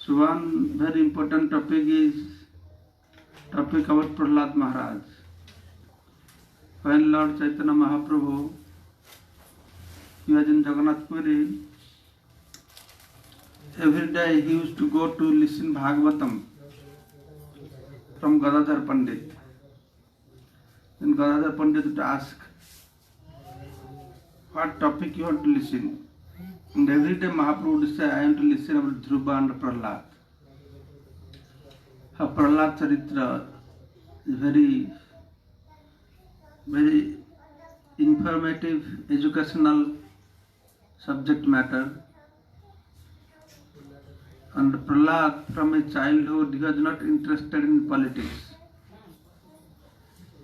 So one very important topic is topic about Prahlad Maharaj. When Lord Chaitanya Mahaprabhu, he was in Jagannath Puri, every day he used to go to listen Bhagavatam from Gadadhar Pandit. Then Gadadhar Pandit would ask, what topic you want to listen? And every day Mahaprabhu would say, I want to listen about Dhruva and Prahlad. How Prahlad Charitra is very, very informative, educational subject matter. And Prahlad, from his childhood, he was not interested in politics.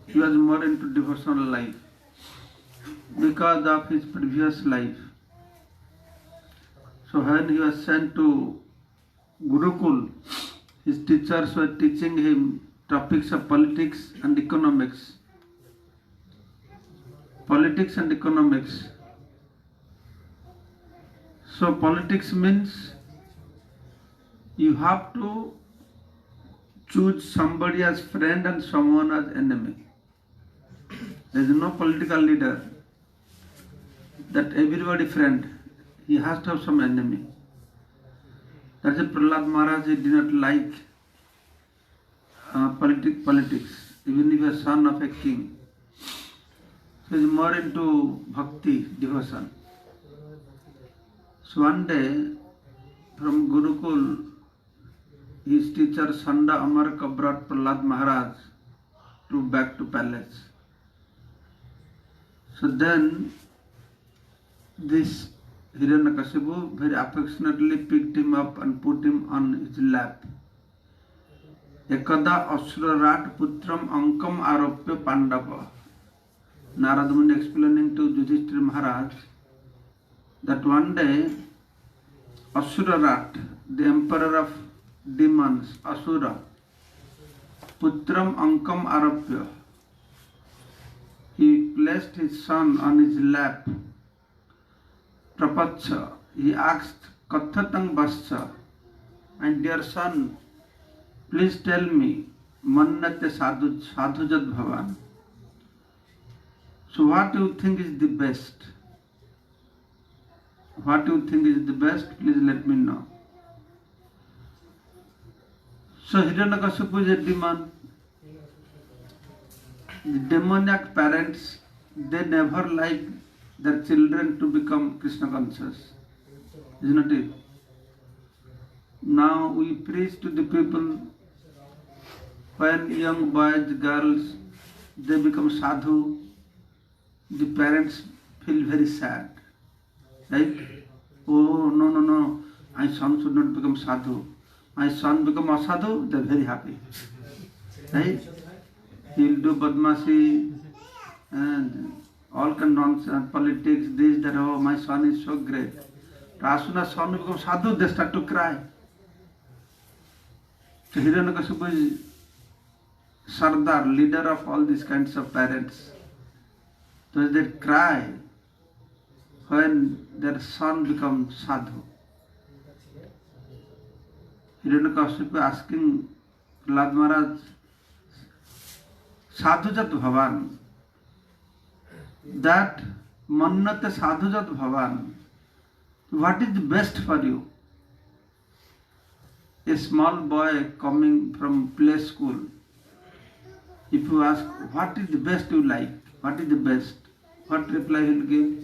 He was more into devotional life because of his previous life. So when he was sent to Gurukul, his teachers were teaching him topics of politics and economics. Politics and economics. So politics means you have to choose somebody as friend and someone as enemy. There is no political leader that everybody friend. He has to have some enemy. That's why Prahlad Maharaj did not like politics, even if he was son of a king. So he is more into bhakti, devotion. So one day, from Gurukul, his teacher Sanda Amarka brought Prahlad Maharaj back to palace. So then, this Hiranyakashipu very affectionately picked him up and put him on his lap. Ekada Asurarat Putram Ankam Aropya Pandava. Narada Muni explaining to Yudhishthira Maharaj that one day Asurarat, the emperor of demons, Asura, Putram Ankam Aropya, he placed his son on his lap. Prapacha, he asked, Kathatang Bascha, and dear son, please tell me, Mannate Sadhujat Bhavan. So what do you think is the best? What do you think is the best? Please let me know. So Hiranyakashipu is a demon. The demoniac parents, they never like their children to become Krishna conscious. Isn't it? Now we preach to the people, when young boys, girls, they become sadhu, the parents feel very sad. Right? Oh, no, my son should not become sadhu. My son become asadhu, they are very happy. Right? He will do badmasi and all kind of nonsense, politics, this, that, oh, my son is so great. As soon as son becomes sadhu, they start to cry. So Hiranyakashipu is Sardar, leader of all these kinds of parents. So they cry when their son becomes sadhu. Hiranyakashipu asking Prahlad Maharaj, Sadhujat Bhavan, that Mannate Sadhujat Bhavan, what is the best for you? A small boy coming from play school, if you ask, what is the best you like? What is the best? What reply he will give?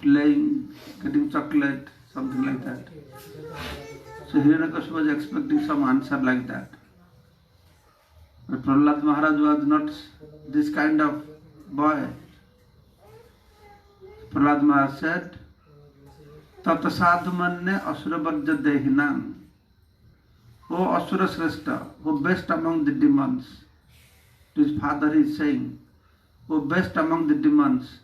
Playing, getting chocolate, something like that. So Hiranyakashipu was expecting some answer like that. But Prahlad Maharaj was not this kind of boy. Prahlad Maharaj said, Tata sadhu manne asura bhajya dehinam. O Asura Sreshta, O best among the demons. To his father he is saying, O best among the demons,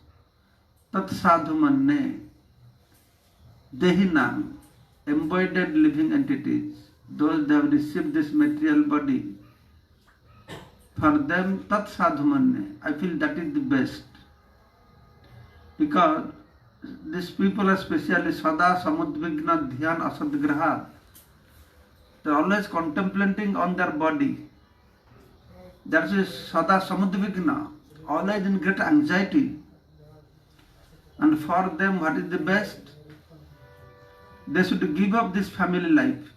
Tat sadhu manne dehinam, embodied living entities, those that have received this material body. For them, Tat Sadhu Manne, I feel that is the best. Because these people, especially Sada Samudvigna Dhyan Asadgraha, they're always contemplating on their body. That is Sada Samudvigna, always in great anxiety. And for them, what is the best? They should give up this family life.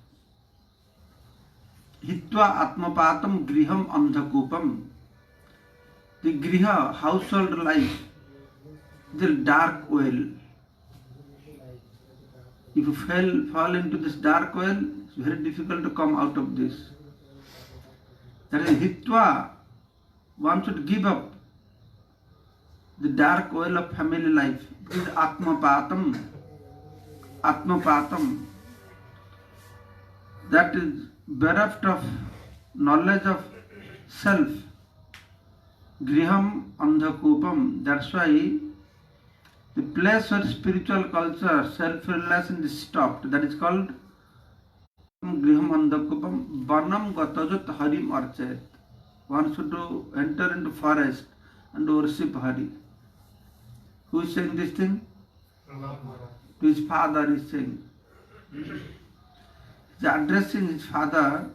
Hitva Atmapatam Griham Andhakupam. The Griha, household life, the dark well. If you fall into this dark well, it's very difficult to come out of this. That is Hitva. One should give up the dark well of family life. This is Atmapatam. Atmapatam. That is bereft of knowledge of self. Griham Andhakupam. That's why the place where spiritual culture, self-realization is stopped, that is called Griham Andhakupam Banam Gatajut Harim Archet. One should enter into forest and worship Hari. Who is saying this thing? To his father is saying. He is addressing his father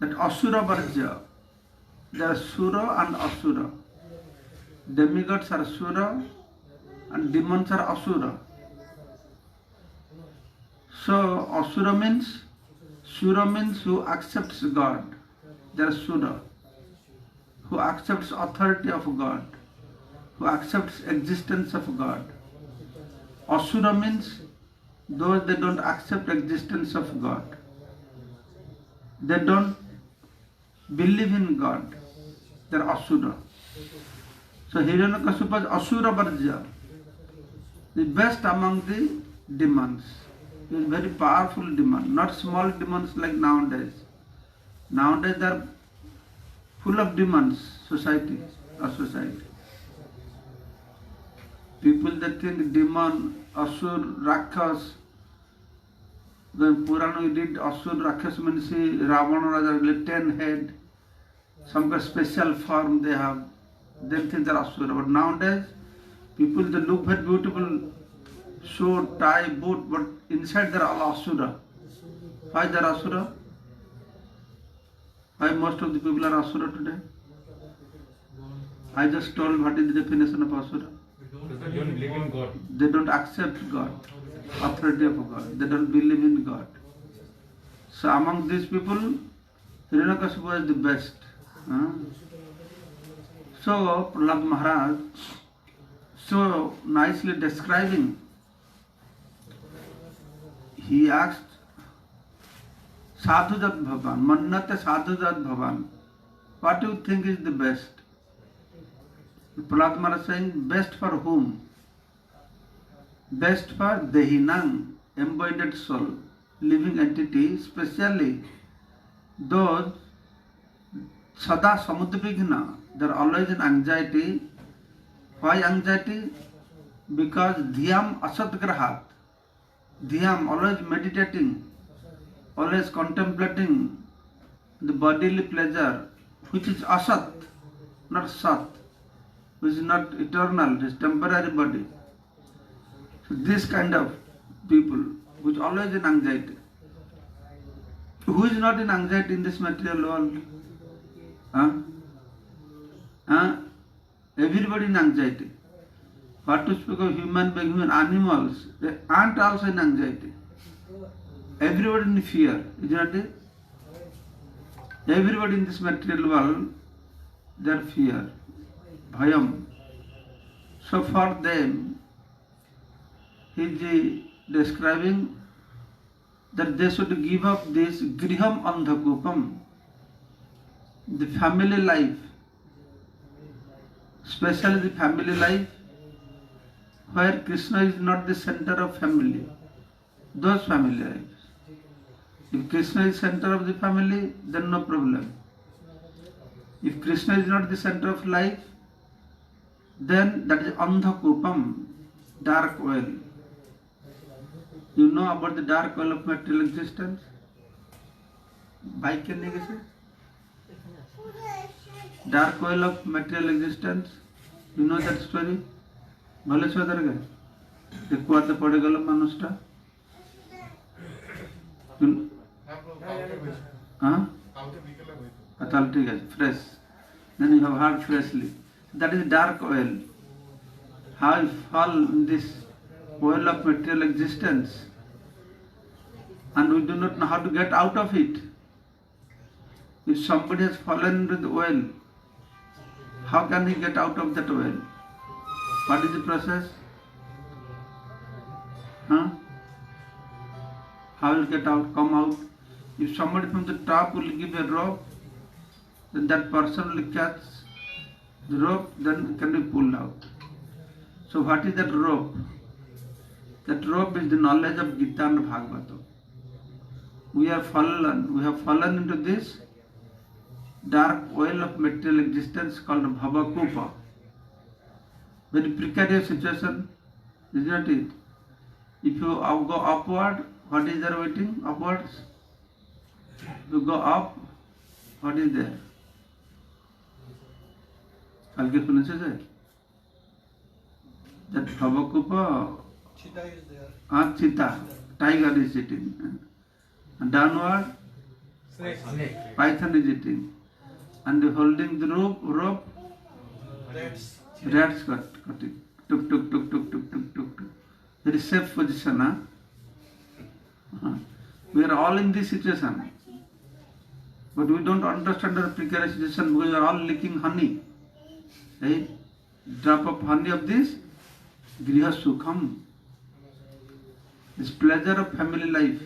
that Asura Varja. There are Sura and Asura. Demigods are Sura and demons are Asura. So Asura means, Sura means who accepts God. They are Sura. Who accepts authority of God. Who accepts existence of God. Asura means those they don't accept existence of God. They don't believe in God. They are Asura. So Hiranyakashipu is Asura Varja, the best among the demons. He is very powerful demon, not small demons like nowadays. Nowadays they are full of demons, society. People that think demon, Asur, Rakhas. When Purana we did Asur, Rakhas means Ravana Raja, 10 head, some kind of special form they have. They think they are Asura. But nowadays, people they look very beautiful, suit, tie, boot, but inside they are all Asura. Why they are Asura? Why most of the people are Asura today? I just told what is the definition of Asura. They don't believe in God. They don't accept God, authority of God. They don't believe in God. So among these people, Hiranyakashipu is the best. So Prahlad Maharaj, so nicely describing, he asked, Sadhujat Bhavan, Mannate Sadhujat Bhavan, what do you think is the best? Prahlad Maharaj saying, best for whom? Best for Dehinang, embodied soul, living entity, especially those Sada Samudvigna, they are always in anxiety. Why anxiety? Because Dhyam Asadgrahat, Dhyam, always meditating, always contemplating the bodily pleasure, which is Asat, not Sat, which is not eternal, it is temporary body. So this kind of people, which always in anxiety. Who is not in anxiety in this material world? Everybody in anxiety. What to speak of human beings, human animals, they aren't also in anxiety. Everybody in fear, is not it? Everybody in this material world, their fear, bhayam. So for them, he is describing that they should give up this griham andhakupam, the family life, especially the family life where Krishna is not the center of family, those family lives. If Krishna is center of the family, then no problem. If Krishna is not the center of life, then that is andhakupam, dark well. You know about the dark well of material existence? Bike can you say? Dark well of material existence. You know that story? Bhale swadar কুয়াতে পড়ে গেল মানুষটা, হ্যাঁ তাহলে ঠিক আছে, fresh, then you have heard freshly. That is dark oil. How you fall in this oil of material existence and we do not know how to get out of it. If somebody has fallen into the oil, how can he get out of that oil? What is the process? Huh? How will get out, come out? If somebody from the top will give a rope, then that person will catch the rope, then can be pulled out. So what is that rope? That rope is the knowledge of Gita and Bhagavata. We have fallen into this dark oil of material existence called Bhavakupa. Very precarious situation, is not it? If you go upward, what is there waiting? Upwards. If you go up, what is there? কালকে শুনেছে যে that Bhavakupa, Cheetah is there. cheetah, tiger is eating, and downward Snake. python is eating, and holding the rope rats got it, tuk tuk tuk tuk tuk tuk tuk tuk. Very safe position, huh? We are all in this situation, but we don't understand our precarious situation because we are all licking honey. A drop of honey of this Griha Sukham, this pleasure of family life.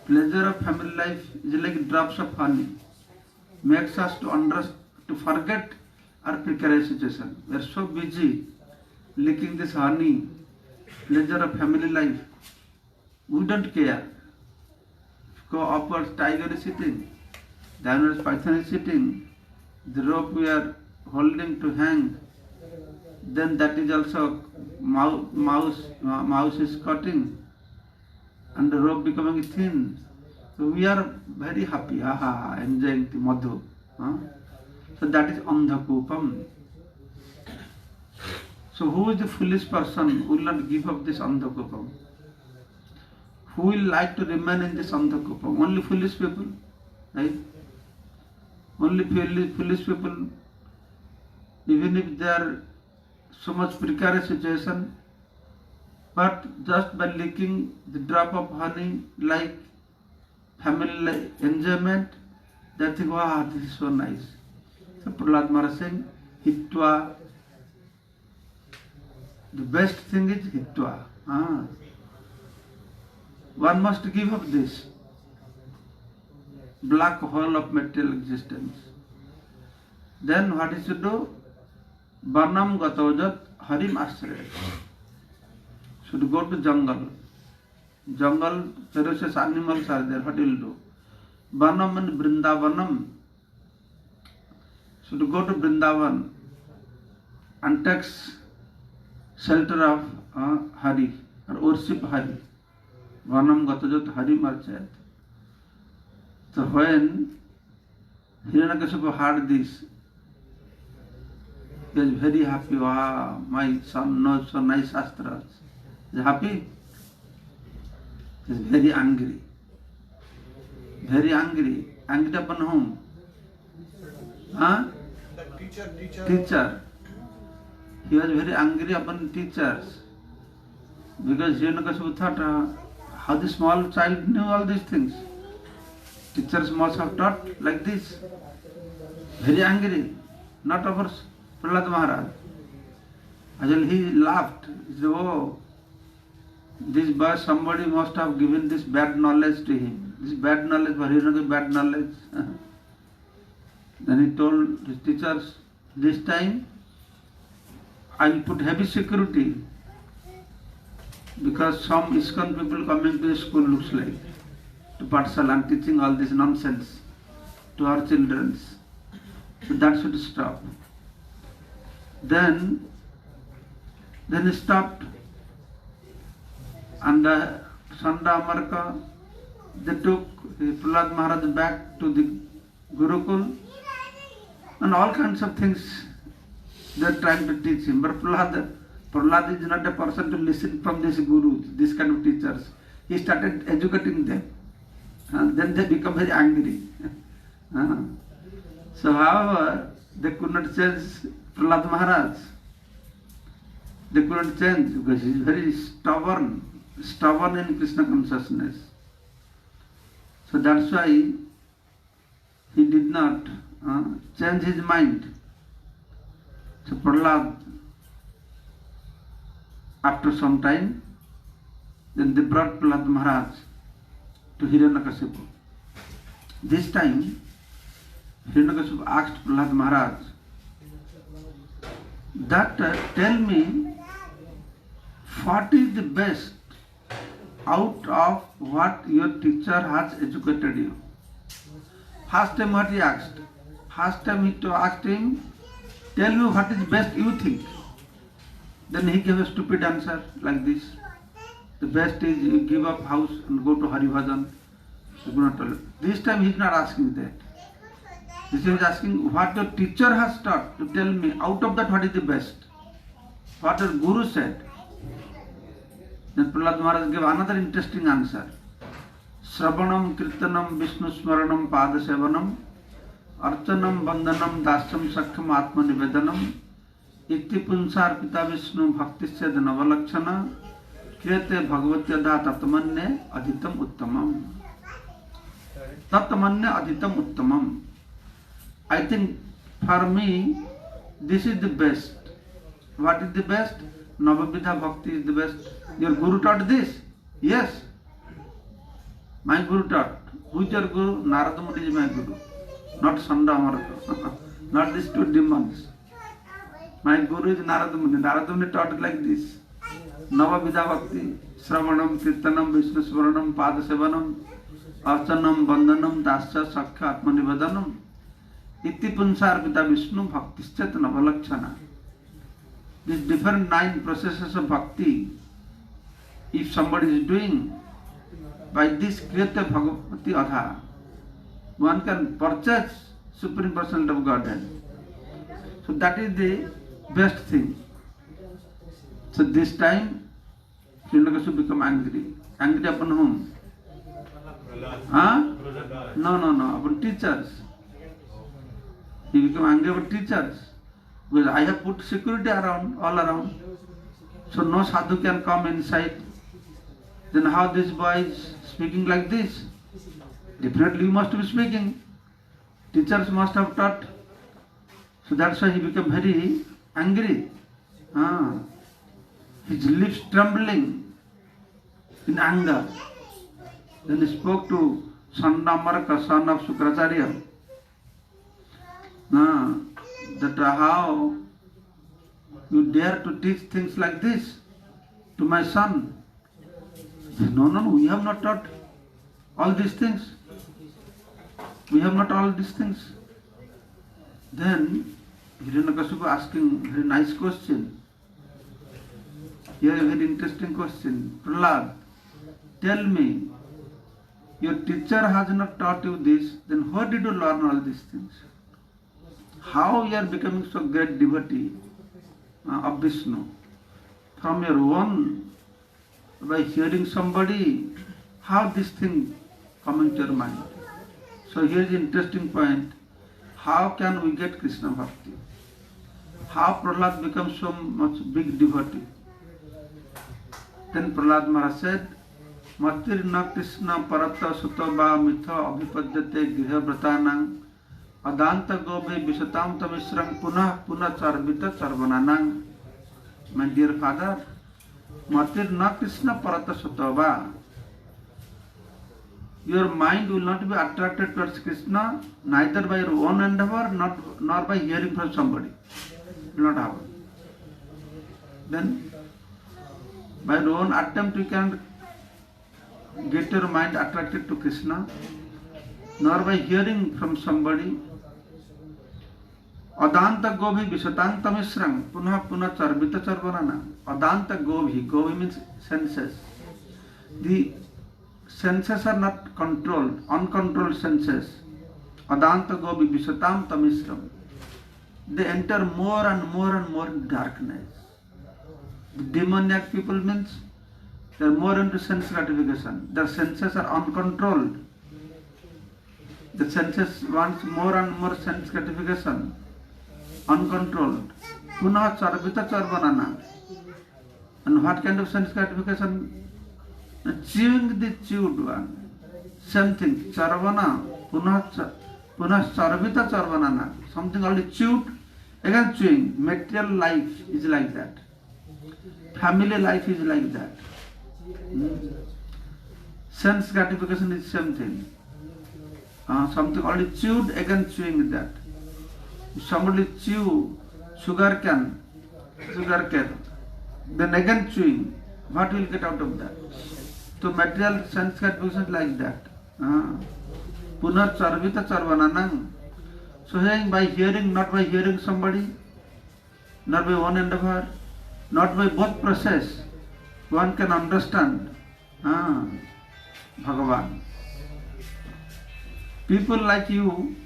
Pleasure of family life is like drops of honey, makes us to forget our precarious situation. We are so busy licking this honey, pleasure of family life. We don't care. Go upwards, tiger is sitting, downwards, python is sitting, the rope we are holding to hang, then that is also mouse is cutting and the rope becoming thin. So we are very happy, enjoying the madhu. So that is andhakupam. So who is the foolish person who will not give up this andhakupam? Who will like to remain in this andhakupam? Only foolish people, right? Only foolish people. Even if they are so much precarious situation, but just by licking the drop of honey like family enjoyment, they think, wow, this is so nice. So Prahlad Maharaj saying, Hitva, the best thing is Hitva. One must give up this black hole of material existence. Then what is to do? Varnam Gatojat Harim Ashraya. Should go to jungle. Jungle, ferocious animals are there. What will do? Varnam and Vrindavanam. Should go to Vrindavan and takes shelter of Hari or worship Hari. Varnam Gatojat Harim Ashraya. So when Hiranyakashipu heard this, he was very happy. Wow, my son knows so nice shastras. He is happy. He is very angry. Very angry. Angry upon whom? The teacher. He was very angry upon teachers. Because Hiranyakashipu thought, how the small child knew all these things. Teachers must have taught like this. Very angry. Not over Prahlad Maharaj. Until he laughed. He said, oh, this boy, somebody must have given this bad knowledge to him. This bad knowledge, for Hiranyakashipu, bad knowledge. Then he told his teachers, this time I will put heavy security because some ISKCON people coming to the school looks like, to Pathshala and teaching all this nonsense to our children. So that should stop. Then he stopped, and Sanda Amarka, they took Prahlad Maharaj back to the Gurukul, and all kinds of things they are trying to teach him. But Prahlad Prahlad is not a person to listen from this guru, this kind of teachers. He started educating them. Then they become very angry. So however, they could not change Prahlad Maharaj. They couldn't change because he is very stubborn in Krishna consciousness. So that's why he did not change his mind. So Prahlad, after some time, then they brought Prahlad Maharaj to Hiranyakashipu. This time, Hiranyakashipu asked Prahlad Maharaj that tell me what is the best out of what your teacher has educated you. First time what he asked? First time he asked him, tell me what is best you think. Then he gave a stupid answer like this. The best is you give up house and go to Haribhajan. This time he is not asking that. This time he is asking what your teacher has taught. To tell me out of that what is the best. What your guru said. Then Prahlad Maharaj gave another interesting answer. Sravanam, Kirtanam, Vishnu Smaranam, Padasevanam, Archanam, Bandhanam, Dasyam, Sakham, Atma Nivedanam, Iti Punsar Pita Vishnu Bhaktisya Danavalakshana, Kriyate Bhagavatyadha Tatamanya Adhitam Uttamam. Tatamanya Adhitam Uttamam. I think for me, this is the best. What is the best? Navavidha Bhakti is the best. Your Guru taught this? Yes. My Guru taught. Who is your Guru? Narada Muni is my Guru. Not Sanda Amaraka. Not these two demons. My Guru is Narada Muni. Narada Muni taught it like this. Navavidha Bhakti, Sravanam, Kirtanam, Vishnu Smaranam, Padasevanam, Archanam, Bandhanam, Dasya, Sakha, Atma Nivedanam, Iti Punsar Pita Vishnu Bhaktischat Navalakshana. These different 9 processes of bhakti, if somebody is doing by this Kriyate Bhagavati Adha, one can purchase Supreme Personality of Godhead. So that is the best thing. So this time, Hiranyakashipu become angry. Angry upon whom? No, upon teachers. He became angry about teachers. Because I have put security around, all around. So no sadhu can come inside. Then how this boy is speaking like this? Definitely you must be speaking. Teachers must have taught. So that's why he became very angry. His lips trembling in anger. Then he spoke to Sandamaraka, son of Sukracharya. That how you dare to teach things like this to my son? No, we have not taught all these things. We have not all these things. Then Hiranyakashipu asking very nice question. Here a very interesting question. Prahlad, tell me, your teacher has not taught you this, then where did you learn all these things? How you are becoming so great devotee of Vishnu? From your own, by hearing somebody, how this thing come into your mind? So here is the interesting point. How can we get Krishna Bhakti? How Prahlad becomes so much big devotee? Then Prahlad Maharaj said, Matir na Krishna parata sutta ba mitha abhipadyate griha vratanang adanta gobe visatam tamisrang punah charvita charvananang. My dear father, Matir na Krishna parata sutta ba. Your mind will not be attracted towards Krishna neither by your own endeavor nor by hearing from somebody. It will not happen. Then by your own attempt you can get your mind attracted to Krishna, nor by hearing from somebody. Adanta gobhi visatanta misrang punah charvita charvanana. Adanta gobhi. Gobhi means senses. The senses are not controlled, uncontrolled senses. Adanta gobhi visatam tamisram. They enter more and more in darkness. The demoniac people means they are more into sense gratification. Their senses are uncontrolled. The senses wants more and more sense gratification, uncontrolled. Punah charvita charvanana. And what kind of sense gratification? Chewing the chewed one. Same thing. Charvana. Punah charvita charvanana. Something already chewed, again chewing. Material life is like that. Family life is like that. Sense gratification is same thing. Something already chewed, again chewing that. If somebody chew sugar cane, then again chewing, what will get out of that? So material sense gratification is like that. Punar charvita charvananang. So hearing by hearing, not by hearing somebody, not by one endeavor, not by both process, one can understand Bhagavan. People like you,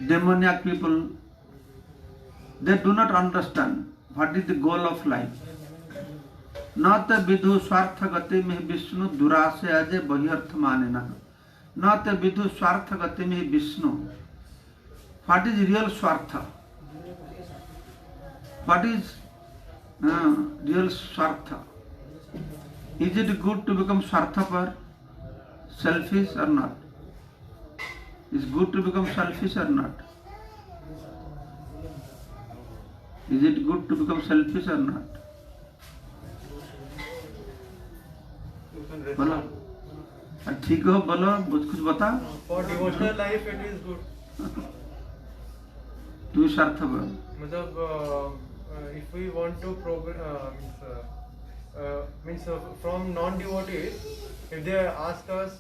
demoniac people, they do not understand what is the goal of life. Not the vidhu swartha gati meh Vishnu durase aje bahyarth manena. Not the vidhu swartha gati meh Vishnu. What is real swartha? What is real swartha? Is it good to become swarthapar, selfish or not? Is good to become selfish or not? Is it good to become selfish or not? बोलो ठीक हो, बोलो कुछ बता. For devotional life it is good. तू स्वार्थपर. मतलब if we want to from non-devotees, if they ask us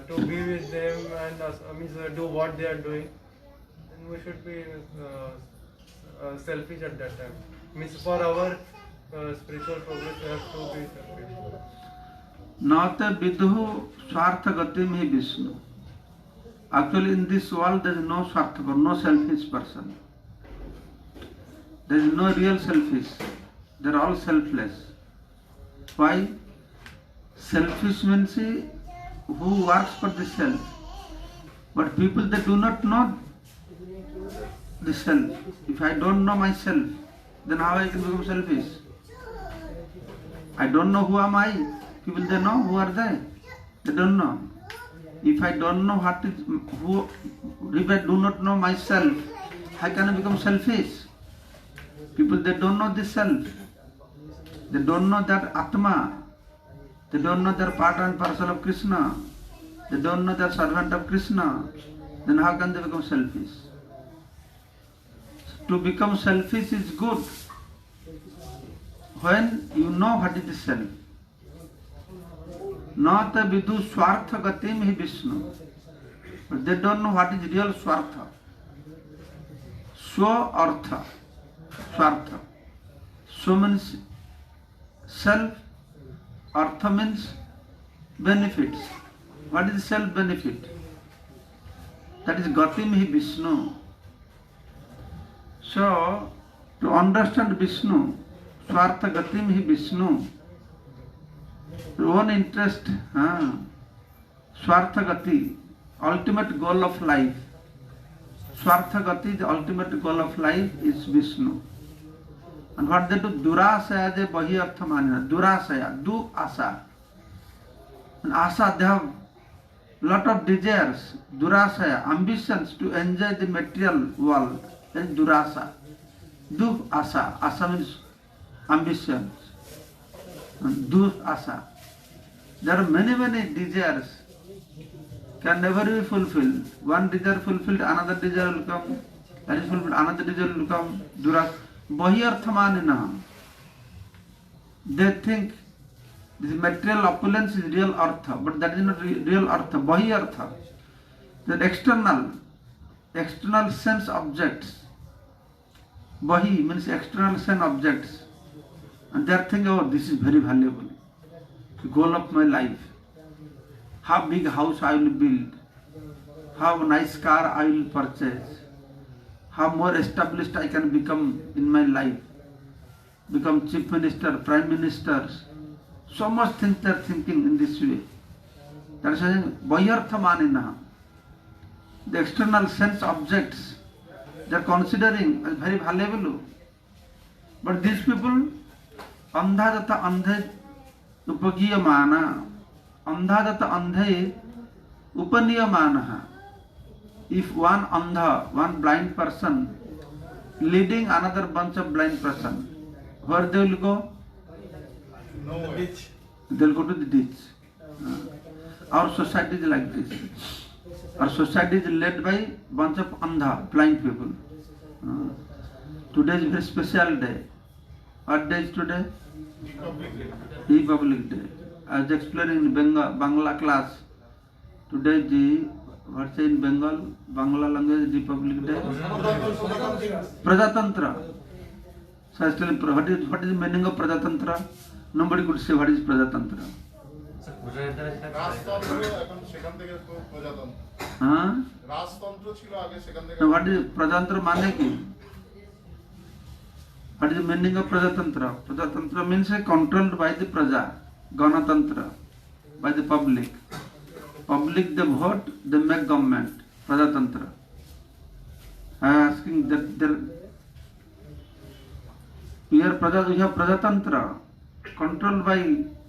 to be with them and do what they are doing, then we should be selfish at that time. Means for our spiritual progress we have to be selfish. Not a vidhu swartha gati mein Vishnu. Actually in this world there is no swarthapar, no selfish person. There is no real selfish. They are all selfless. Why? Selfish means who works for the self. But people, they do not know the self. If I don't know myself, then how I can become selfish? I don't know who am I. People, they know who are they. They don't know. If I don't know if I do not know myself, how can I become selfish? People, they don't know the self. They don't know that Atma. They don't know they're part and parcel of Krishna. They don't know they're servant of Krishna. Then how can they become selfish? To become selfish is good when you know what is the self. Not a vidhu swartha gatim hi Vishnu. But they don't know what is real swartha. Swa artha. Swartha. So means self, artha means benefits. What is self benefit? That is gatim hi Vishnu. So, to understand Vishnu, swartha gatim hi Vishnu, your own interest, swartha gati, ultimate goal of life. Swartha gati, the ultimate goal of life is Vishnu. And what they do? Durasaya je bahi artha manina. Durasaya, do asa. And asa, they have lot of desires. Durasaya, ambitions to enjoy the material world. That is durasa. Do asa. Asa means ambitions. And do asa. There are many desires. Can never be fulfilled. One desire fulfilled, another desire will come. That is fulfilled, another desire will come. Durasa. Bahi artha manina. They think this material opulence is real artha, but that is not real artha. Bahi artha. The external sense objects. Bahi means external sense objects. And they are thinking, oh, this is very valuable. The goal of my life. How big house I will build. How nice car I will purchase. how more established I can become in my life, become chief minister, prime ministers. So much things they are thinking in this way. That is saying, Vahyartha manina. The external sense objects they are considering as very valuable. But these people, andha jata andhe upagiyamana, andha jata andhe upaniyamana. If one andha, one blind person, leading another bunch of blind person, where they will go? No ditch. They will go to the ditch. Our society is like this. Our society is led by bunch of andha, blind people. Today is a very special day. What day is today? Republic Day. As explained in Bangla class, today is the, what's in Bengal, Bangla language, Republic Day? Prajatantra. So I was telling, what is the meaning of Prajatantra? Nobody could say what is Prajatantra. রাজতন্ত্র এখন সেখান থেকে প্রজাতন্ত্র Huh? রাজতন্ত্র ছিল আগে সেখান থেকে Now what is Prajatantra mane ki? What is the meaning of Prajatantra? Prajatantra means controlled by the Praja, Ganatantra, by the public. Public they vote, they make government. Prajatantra. I am asking that there, we have Prajatantra, controlled by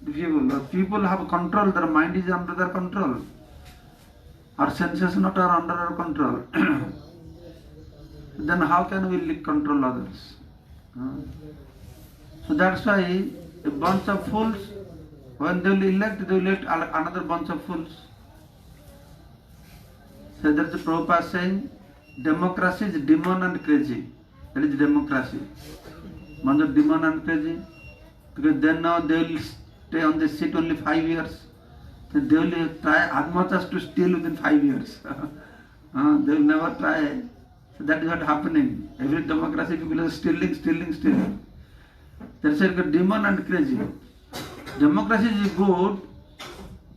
the people. The people have control, their mind is under their control. Our senses not are under our control. Then how can we control others? So that's why a bunch of fools, when they will elect another bunch of fools. So there's a Prabhupada saying, democracy is demon and crazy. That is democracy. Bunch of demon and crazy. Because then now they will stay on the seat only 5 years. So they will try as much as to steal within 5 years. They will never try. So that is what happening. Every democracy people are stealing. That's like a demon and crazy. Democracy is good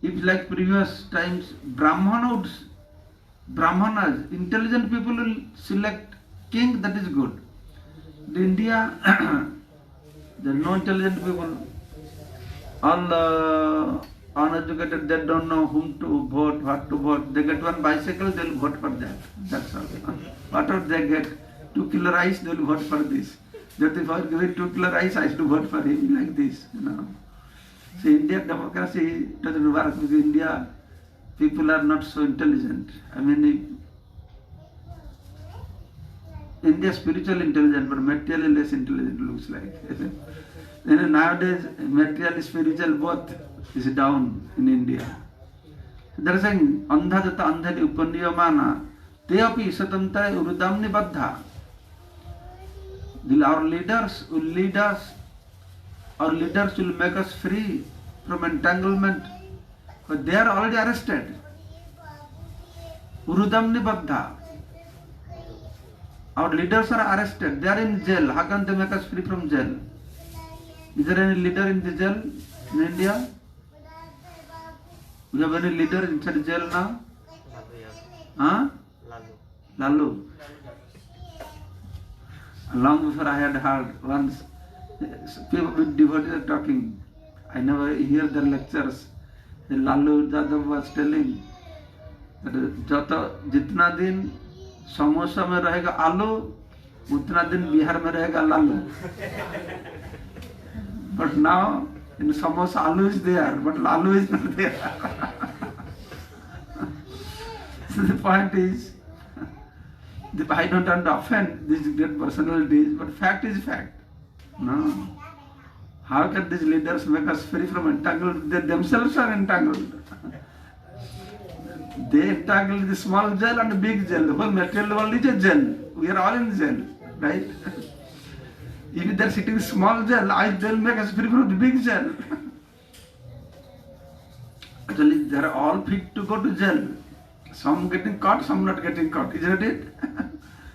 if like previous times Brahmanas, intelligent people will select king, that is good. In India, there are no intelligent people. All uneducated, they don't know whom to vote, what to vote. They get one bicycle, they will vote for that. That's all. Whatever they get, 2 kilo rice, they will vote for this. That if I give 2 kilo rice, I should vote for him like this. So India democracy doesn't work because India people are not so intelligent. I mean, India is spiritual intelligent, but materially less intelligent looks like. Nowadays, material and spiritual both is down in India. So they are saying, andha jata andhari upanniyamana, te api satantra urudam nibaddha. Our leaders will lead us, our leaders will make us free from entanglement. But they are already arrested. Urudam nibaddha. Our leaders are arrested. They are in jail. How can they make us free from jail? Is there any leader in the jail in India? We have any leader inside jail now? Huh? Lalu. Long before I had heard once, people with devotees are talking. I never hear their lectures. Lalu Yadav was telling that जितना दिन समोसा में रहेगा आलू, उतना दिन बिहार में रहेगा Lalu. But now in samosa aloo is there, but lalu is not there. So the point is, I don't want to offend these great personalities, but fact is fact. No. How can these leaders make us free from entanglement? They themselves are entangled. They entangled the small jail and the big jail. The whole material world is a jail. We are all in jail, right? If they are sitting in small jail, they'll make us free from the big jail. Actually, they are all fit to go to jail. Some getting caught, some not getting caught. Isn't it?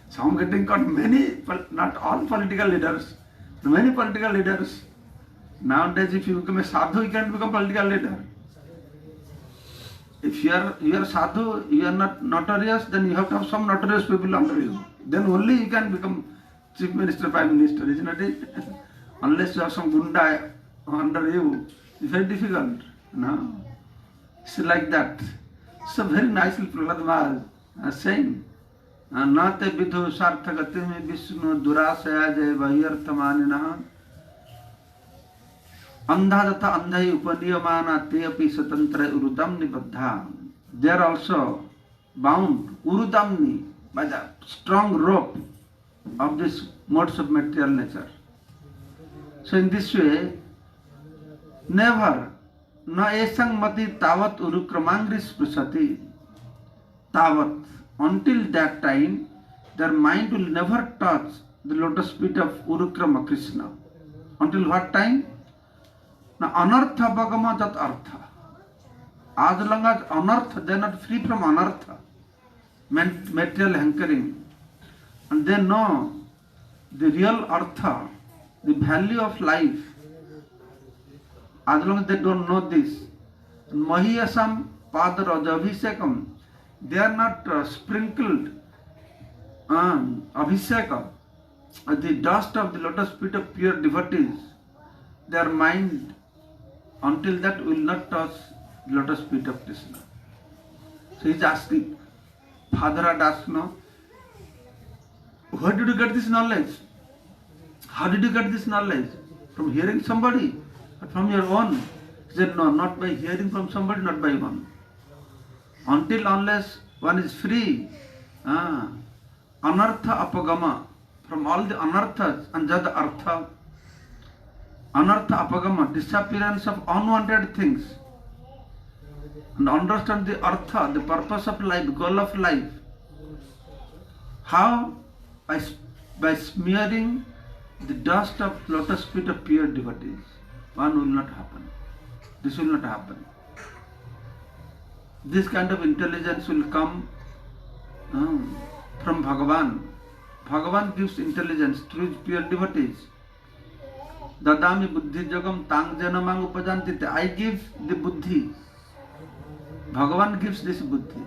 Some getting caught. Many, not all political leaders. Many political leaders. Nowadays, if you become a sadhu, you can't become political leader. If you are sadhu, you are not notorious, then you have to have some notorious people under you. then only you can become chief minister, prime minister, isn't it? Unless you have some gunda under you, it's very difficult. No, it's like that. So very nicely Prahlad Maharaj saying, "Nate vidhu sarthagati Vishnu durasaya jay vayarthamanina andha datha andhai upaniyamana te api satantra urudam nibaddha." They are also bound urudamni by the strong rope of this modes of material nature. So in this way, never na esang mati tavat urukramangris prasati tavat, until that time their mind will never touch the lotus feet of Urukrama Krishna. Until what time? Na anartha bhagama jat artha. As long as anartha, they are not free from anartha, material hankering, and they know the real artha, the value of life. As long as they don't know this, mahiyasam padarajabhisekam, they are not sprinkled abhisekam, the dust of the lotus feet of pure devotees. Their mind until that will not touch the lotus feet of Krishna. So he is asking, Father had asked, no, where did you get this knowledge? How did you get this knowledge? From hearing somebody or from your own? He said, no, not by hearing from somebody, not by one. Until unless one is free, anartha apagama, from all the anarthas, anjada artha, anartha apagama, disappearance of unwanted things, and understand the artha, the purpose of life, goal of life. How? By smearing the dust of lotus feet of pure devotees. One will not happen. This will not happen. This kind of intelligence will come from Bhagavan. Bhagavan gives intelligence through his pure devotees. Dadami buddhi jagam tang janamang upajantite. I give the buddhi. Bhagavan gives this buddhi.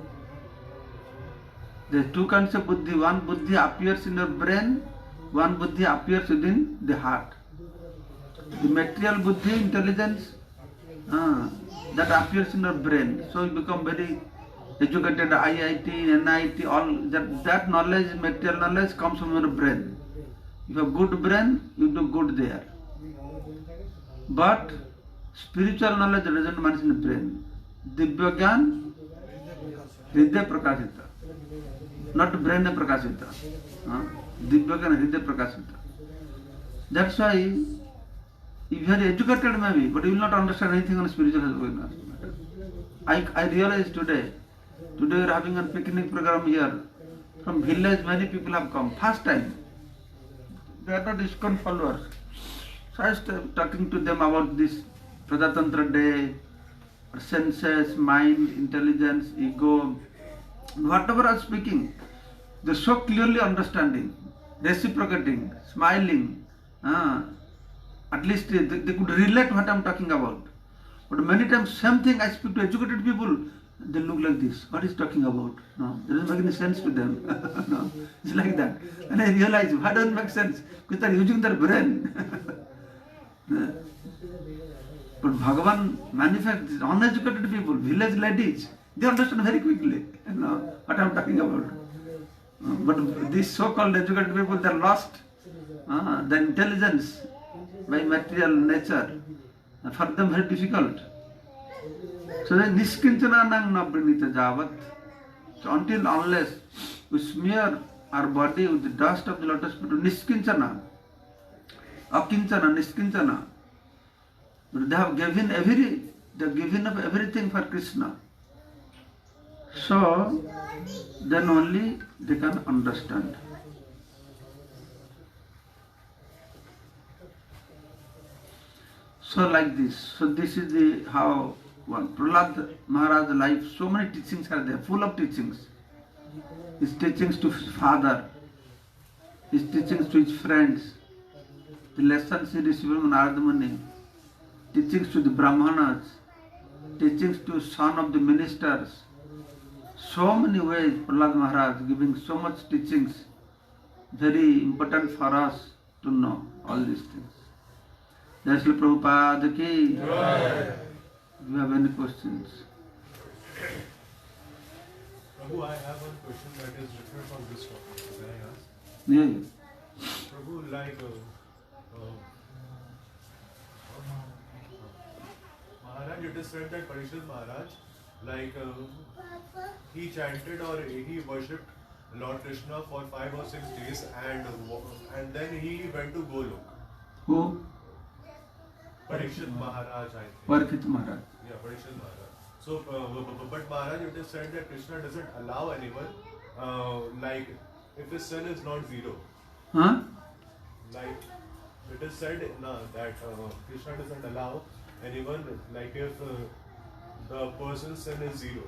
There are two kinds of buddhi. One buddhi appears in your brain, one buddhi appears within the heart. The material buddhi, intelligence, that appears in your brain. So you become very educated, IIT, NIT, all that knowledge, material knowledge comes from your brain. If you have good brain, you do good there. But spiritual knowledge doesn't manage in the brain. Divya Gyan, Hridaya Prakashita. Not brain Prakashita. Divya Gyan, Hridaya Prakashita. That's why, if you are educated maybe, but you will not understand anything on spiritual matter. I realize today we are having a picnic program here. From village many people have come. First time. They are not ISKCON followers. So I started talking to them about this Prajatantra Day, senses, mind, intelligence, ego, whatever I was speaking, they are so clearly understanding, reciprocating, smiling. At least they could relate what I am talking about. But many times, same thing I speak to educated people, they look like this. What is talking about? No, it doesn't make any sense to them. No, it's like that. And I realize, why doesn't make sense? Because they are using their brain. But Bhagavan manifests uneducated people, village ladies, they understand very quickly what I am talking about. But these so-called educated people, they are lost. The intelligence by material nature, for them very difficult. So then niskinchana nang nabrinita javat. So until unless we smear our body with the dust of the lotus feet, niskinchana, akinchana, niskinchana. But they have given up everything for Krishna. So then only they can understand. So like this. So this is the how one Prahlad Maharaj's life. So many teachings are there, full of teachings. His teachings to his father, his teachings to his friends, the lessons he received from Narada Muni, teachings to the Brahmanas, teachings to son of the ministers. So many ways Prahlad Maharaj giving so much teachings very important for us to know all these things. Jai Srila Prabhupada ki. Do you have any questions? Prabhu, I have one question that is different from this topic. Can I ask? Yeah. Prabhu, like Maharaj, it is said that Parikshit Maharaj, like he chanted or he worshipped Lord Krishna for 5 or 6 days, and then he went to Golok. Who? Parikshit Maharaj, I think. Parikshit Maharaj. Yeah, Parikshit Maharaj. So, but Maharaj, it is said that Krishna doesn't allow anyone, like if his sin is not 0. Huh? Like it is said that Krishna doesn't allow anyone, like if the person's sin is 0,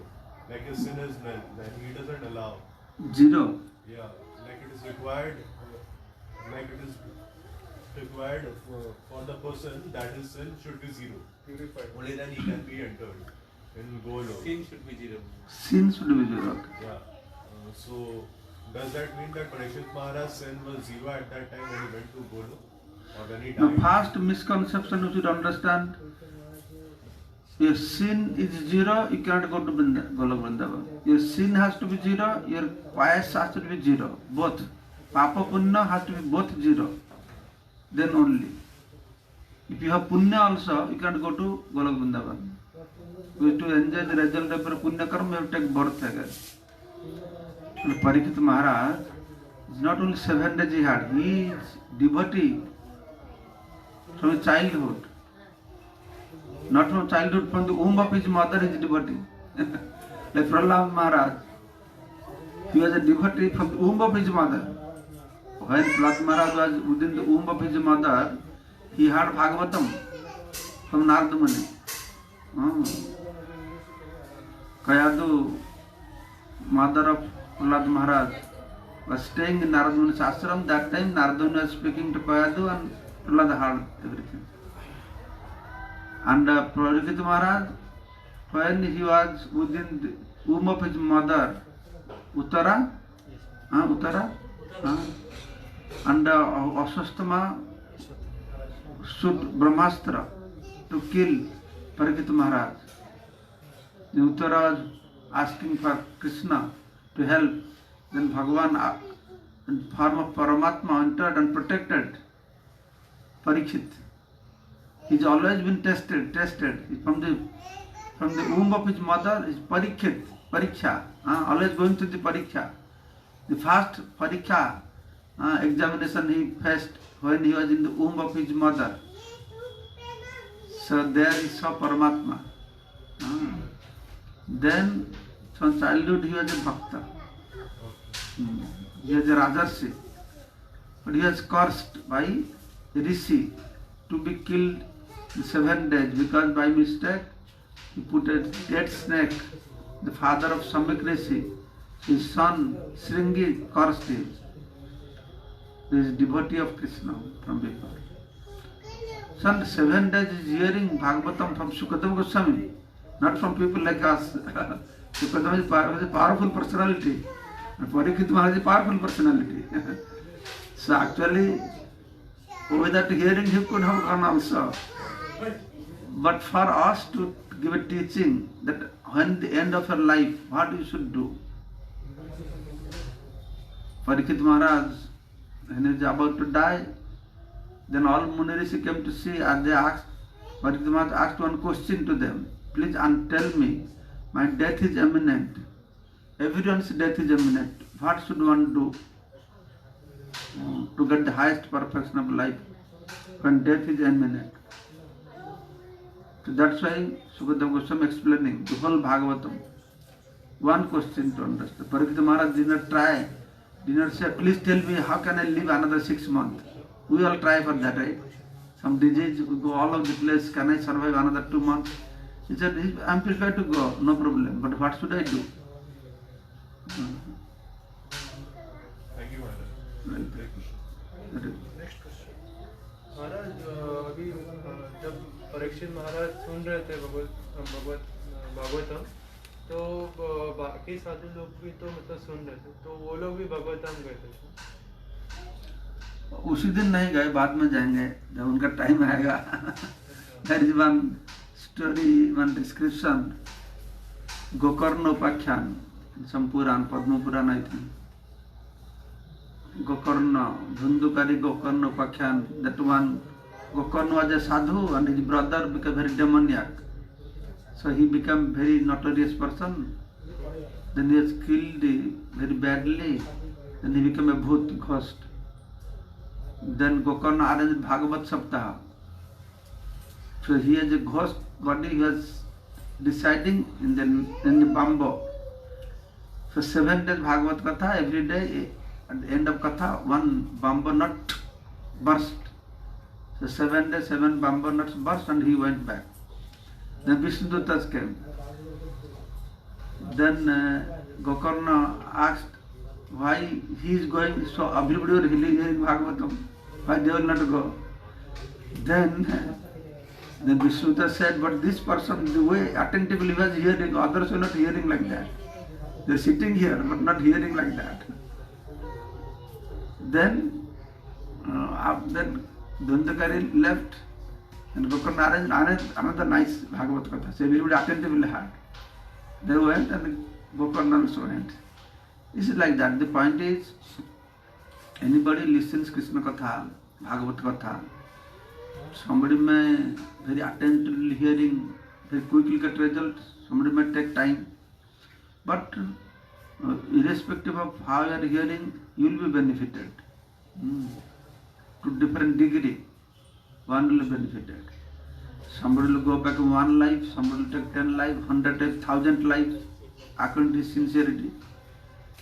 like his sin is none, then he doesn't allow. 0. Yeah, like it is required, for the person that his sin should be 0. Purified. Only then he can be entered in Golok. Sin should be 0. Sin should be 0. Yeah. So does that mean that Parikshit Maharaj's sin was 0 at that time when he went to Golok, or when he The died? first misconception you should understand, your sin is 0, you cannot go to Golok Vrindavan. Your sin has to be 0, your pious has to be 0. Both. Papa Punya has to be both 0. Then only. If you have Punya also, you cannot go to Golok Vrindavan. To enjoy the result of your Punya karma, you have to take birth again. And Parikshit Maharaj is not only 7 days he had, he is devotee from his childhood. Not from childhood, from the womb of his mother he is devotee. Like Prahlad Maharaj, he was a devotee from the womb of his mother. When Prahlad Maharaj was within the womb of his mother, he had Bhagavatam from Narada Muni. Kayadu, mother of Prahlad Maharaj, was staying in Narada Muni's ashram. That time Narada Muni was speaking to Kayadu and Prahlad heard everything. And Parikshit Maharaj, when he was within the womb of his mother, Uttara, and Aswastama shoot Brahmastra to kill Parikshit Maharaj. The Uttara was asking for Krishna to help. Then Bhagavan, in form of Paramatma, entered and protected Parikshit. He's always been tested. From the womb of his mother is Pariksha, always going through the Pariksha. The first Pariksha examination he faced when he was in the womb of his mother. So there he saw Paramatma. Then from childhood he was a Bhakta. He was a Rajarshi. But he was cursed by Rishi to be killed in 7 days because by mistake he put a dead snake. The father of Samyak Rishi, his son Sringi cursed him. He is devotee of Krishna from before. Son, 7 days is hearing Bhagavatam from Sukadeva Goswami, not from people like us. Sukadeva is a powerful personality, and Parikshit Maharaj is a powerful personality. So actually, without hearing he could have gone also. But for us to give a teaching that when the end of your life, what you should do. Parikshit Maharaj, when he is about to die, then all Muni Rishi came to see and they asked, Parikshit Maharaj asked one question to them. Please tell me, my death is imminent. Everyone's death is imminent. What should one do to get the highest perfection of life when death is imminent? So that's why Sukadeva Goswami explaining the whole Bhagavatam. One question to understand. Parikshit Maharaj did not try, did not say, please tell me how can I live another 6 months. We all try for that, right? Some disease, we go all over the place, can I survive another 2 months? He said, I'm prepared to go, no problem, but what should I do? Thank you, Maharaj. Next question Maharaj, अभी जब परीक्षित महाराज सुन रहे थे भागवतम, तो बाकी साधु लोग भी तो मतलब सुन रहे थे, तो वो लोग भी भागवतम गए थे। उसी दिन नहीं गए, बाद में जाएंगे जब उनका टाइम आएगा। There is one story, one description, Gokarna उपाख्यान, some Purana, Padma Purana I think, Gokarna, Dhundukari Gokarna Upakhyan, that one, Gokarna was a sadhu and his brother became very demoniac. So he became very notorious person. Then he was killed very badly. Then he became a bhoot, ghost. Then Gokarna arranged Bhagavat Saptaha. So he has a ghost body, he was residing in the bamboo. So 7 days Bhagavat Katha, every day at the end of Katha, one bamboo nut burst. So 7 days, 7 bamboo nuts burst and he went back. Then Vishnudutas came. Then Gokarna asked why he is going, so everybody was hearing Bhagavatam, why they will not go. Then Vishnudutas said, but this person, the way attentively he was hearing, others were not hearing like that. They are sitting here but not hearing like that. Then Dhundukari left and Gokarna arranged another nice Bhagavat Katha. So everybody attentively heard. They went and Gokarna also went. This is like that. The point is, anybody listens Krishna Katha, Bhagavat Katha, somebody may very attentively hearing, very quickly get results, somebody may take time. But irrespective of how you are hearing, you will be benefited. To different degree, one will be benefited. Somebody will go back 1 life, somebody will take 10 life, 100 life, 1000 lives, according to his sincerity.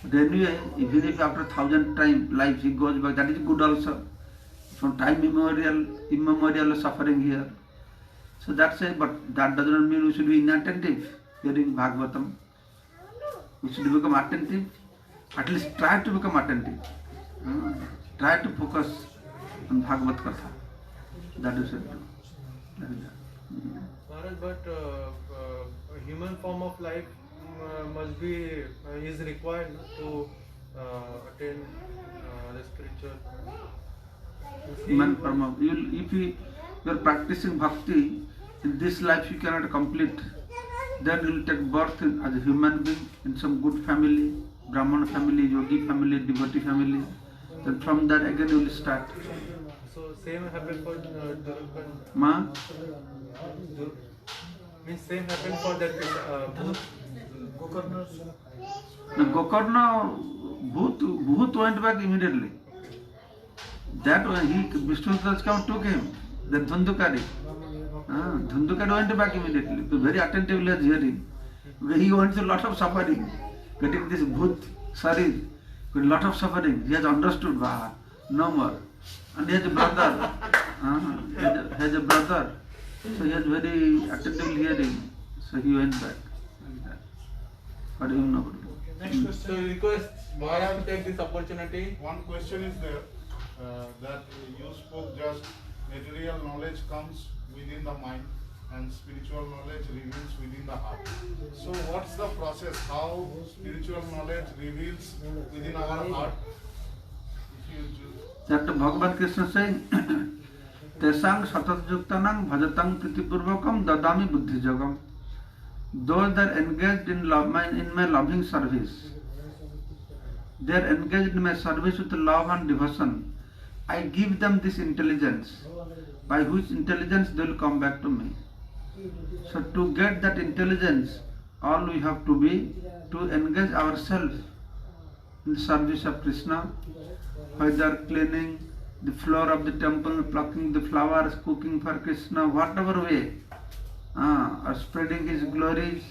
But anyway, even if after 1000 times life he goes back, that is good also. From time immemorial suffering here. So that's it, but that does not mean we should be inattentive hearing Bhagavatam. We should become attentive, at least try to become attentive. Try to focus on Bhagavad Katha. That is it. Maharaj, but a human form of life must be is required to attain the spiritual. Human form of, if you are practicing bhakti, in this life you cannot complete. Then you will take birth as a human being in some good family, Brahman family, yogi family, devotee family. Then from there again you will start. So same happened for Ma? Means same happened for that Gokarna, Bhut went back immediately. That when Vishnudutas took him, then Dhundukari. Dhundukari went back immediately. Very attentively was hearing. He went through a lot of suffering, getting this Bhut Sarir, with a lot of suffering. He has understood, no more. And he has a brother. He has a brother. So he was very attentively hearing. So he went back. Like that. For him, nobody. Next question. So request Maharaj to take this opportunity. One question is there that you spoke just material knowledge comes within the mind and spiritual knowledge reveals within the heart. So what's the process? How spiritual knowledge reveals within our heart? If you That Bhagavan Krishna saying, Tesang satatjuktanang bhajatang pritipurvakam dadami buddhi jagam. Those that are engaged in my loving service, they are engaged in my service with love and devotion. I give them this intelligence, by which intelligence they will come back to me. So to get that intelligence, all we have to be to engage ourselves in the service of Krishna, whether cleaning the floor of the temple, plucking the flowers, cooking for Krishna, whatever way, or spreading his glories.